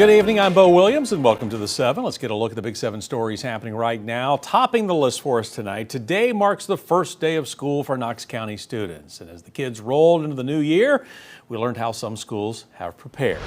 Good evening, I'm Bo Williams and welcome to the 7. Let's get a look at the big 7 stories happening right now. Topping the list for us tonight, today marks the first day of school for Knox County students. And as the kids rolled into the new year, we learned how some schools have prepared.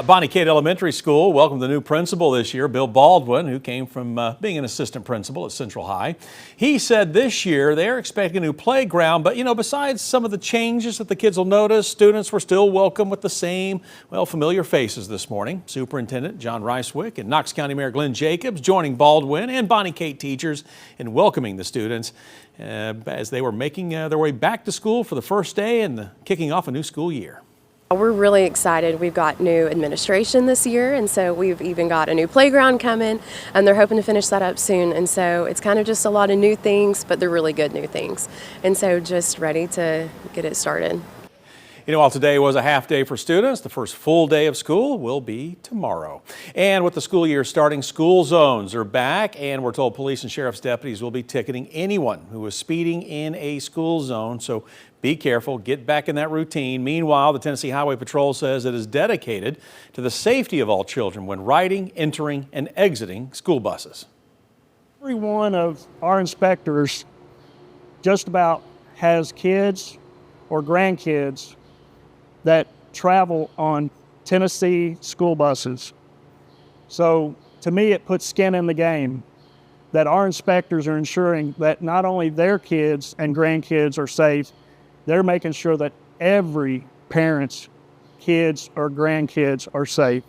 Bonnie Cade Elementary School welcomed the new principal this year, Bill Baldwin, who came from being an assistant principal at Central High. He said this year they're expecting a new playground, but besides some of the changes that the kids will notice, students were still welcome with the same, familiar faces this morning. Superintendent John Ricewick and Knox County Mayor Glenn Jacobs joining Baldwin and Bonnie Cade teachers in welcoming the students as they were making their way back to school for the first day and kicking off a new school year. We're really excited. We've got new administration this year, and so we've even got a new playground coming, and they're hoping to finish that up soon. And so it's kind of just a lot of new things, but they're really good new things. And so just ready to get it started. While today was a half day for students, the first full day of school will be tomorrow. And with the school year starting, school zones are back, and we're told police and sheriff's deputies will be ticketing anyone who is speeding in a school zone. So be careful, get back in that routine. Meanwhile, the Tennessee Highway Patrol says it is dedicated to the safety of all children when riding, entering, and exiting school buses. Every one of our inspectors just about has kids or grandkids that travel on Tennessee school buses. So to me, it puts skin in the game that our inspectors are ensuring that not only their kids and grandkids are safe, they're making sure that every parent's kids or grandkids are safe.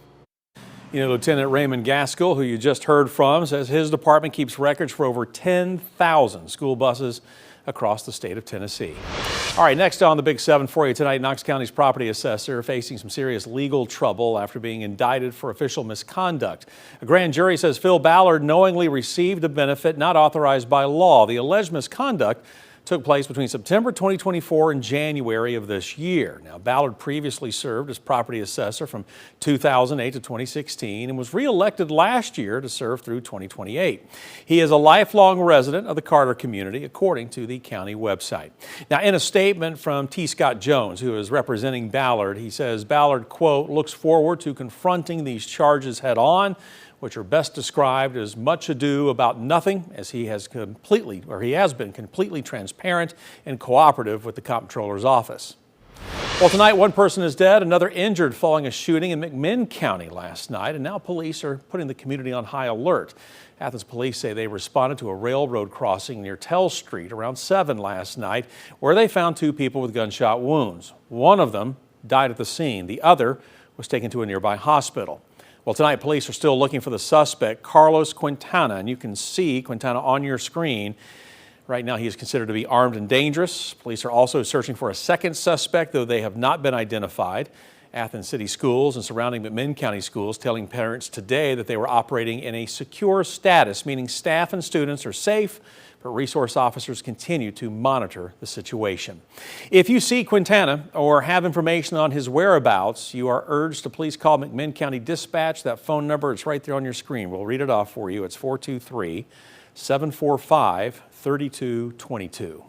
Lieutenant Raymond Gaskell, who you just heard from, says his department keeps records for over 10,000 school buses across the state of Tennessee. All right, next on the Big 7 for you tonight, Knox County's property assessor facing some serious legal trouble after being indicted for official misconduct. A grand jury says Phil Ballard knowingly received a benefit not authorized by law. The alleged misconduct took place between September 2024 and January of this year. Now, Ballard previously served as property assessor from 2008 to 2016 and was re-elected last year to serve through 2028. He is a lifelong resident of the Carter community, according to the county website. Now, in a statement from T. Scott Jones, who is representing Ballard, he says Ballard, quote, looks forward to confronting these charges head on, which are best described as much ado about nothing, as he has been completely transparent and cooperative with the comptroller's office. Well, tonight one person is dead, another injured following a shooting in McGhee County last night, and now police are putting the community on high alert. Athens police say they responded to a railroad crossing near Tell Street around 7 last night, where they found 2 people with gunshot wounds. One of them died at the scene. The other was taken to a nearby hospital. Well, tonight, police are still looking for the suspect, Carlos Quintana, and you can see Quintana on your screen. Right now, he is considered to be armed and dangerous. Police are also searching for a second suspect, though they have not been identified. Athens City Schools and surrounding McGhee County Schools telling parents today that they were operating in a secure status, meaning staff and students are safe, but resource officers continue to monitor the situation. If you see Quintana or have information on his whereabouts, you are urged to please call McGhee County Dispatch. That phone number is right there on your screen. We'll read it off for you. It's 423-745-3222.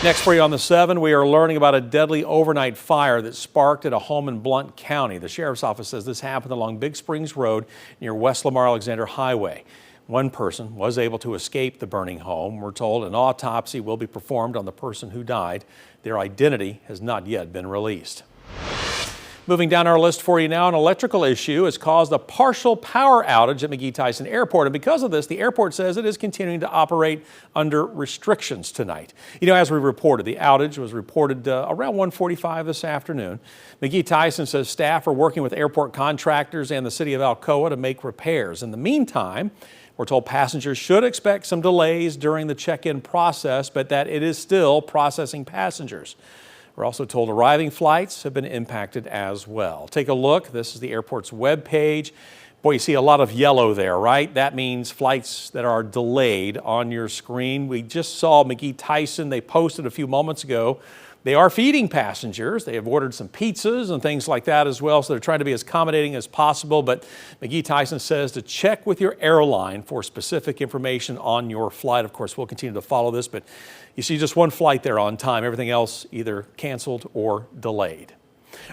Next for you on the 7, we are learning about a deadly overnight fire that sparked at a home in Blount County. The sheriff's office says this happened along Big Springs Road near West Lamar Alexander Highway. One person was able to escape the burning home. We're told an autopsy will be performed on the person who died. Their identity has not yet been released. Moving down our list for you now, an electrical issue has caused a partial power outage at McGhee Tyson Airport. And because of this, the airport says it is continuing to operate under restrictions tonight. As we reported, the outage was reported around 1:45 this afternoon. McGhee Tyson says staff are working with airport contractors and the city of Alcoa to make repairs. In the meantime, we're told passengers should expect some delays during the check-in process, but that it is still processing passengers. We're also told arriving flights have been impacted as well. Take a look. This is the airport's web page. Boy, you see a lot of yellow there, right? That means flights that are delayed on your screen. We just saw McGhee Tyson. They posted a few moments ago. They are feeding passengers. They have ordered some pizzas and things like that as well, so they're trying to be as accommodating as possible. But McGhee Tyson says to check with your airline for specific information on your flight. Of course, we'll continue to follow this, but you see just one flight there on time. Everything else either canceled or delayed.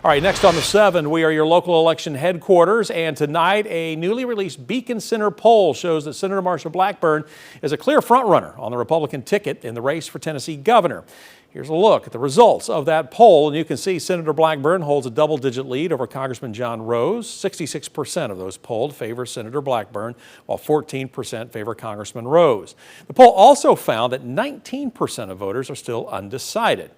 All right, next on the 7, we are your local election headquarters, and tonight a newly released Beacon Center poll shows that Senator Marsha Blackburn is a clear frontrunner on the Republican ticket in the race for Tennessee governor. Here's a look at the results of that poll, and you can see Senator Blackburn holds a double-digit lead over Congressman John Rose. 66% of those polled favor Senator Blackburn, while 14% favor Congressman Rose. The poll also found that 19% of voters are still undecided.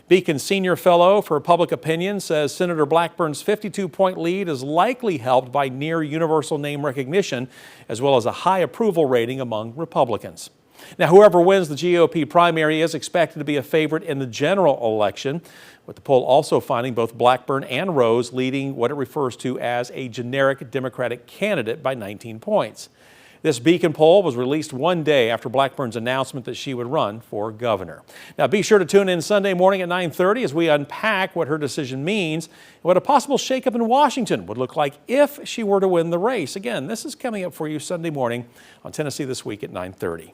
Beacon Senior Fellow for Public Opinion says Senator Blackburn's 52-point lead is likely helped by near universal name recognition, as well as a high approval rating among Republicans. Now, whoever wins the GOP primary is expected to be a favorite in the general election, with the poll also finding both Blackburn and Rose leading what it refers to as a generic Democratic candidate by 19 points. This Beacon poll was released one day after Blackburn's announcement that she would run for governor. Now, be sure to tune in Sunday morning at 9:30 as we unpack what her decision means and what a possible shakeup in Washington would look like if she were to win the race. Again, this is coming up for you Sunday morning on Tennessee This Week at 9:30.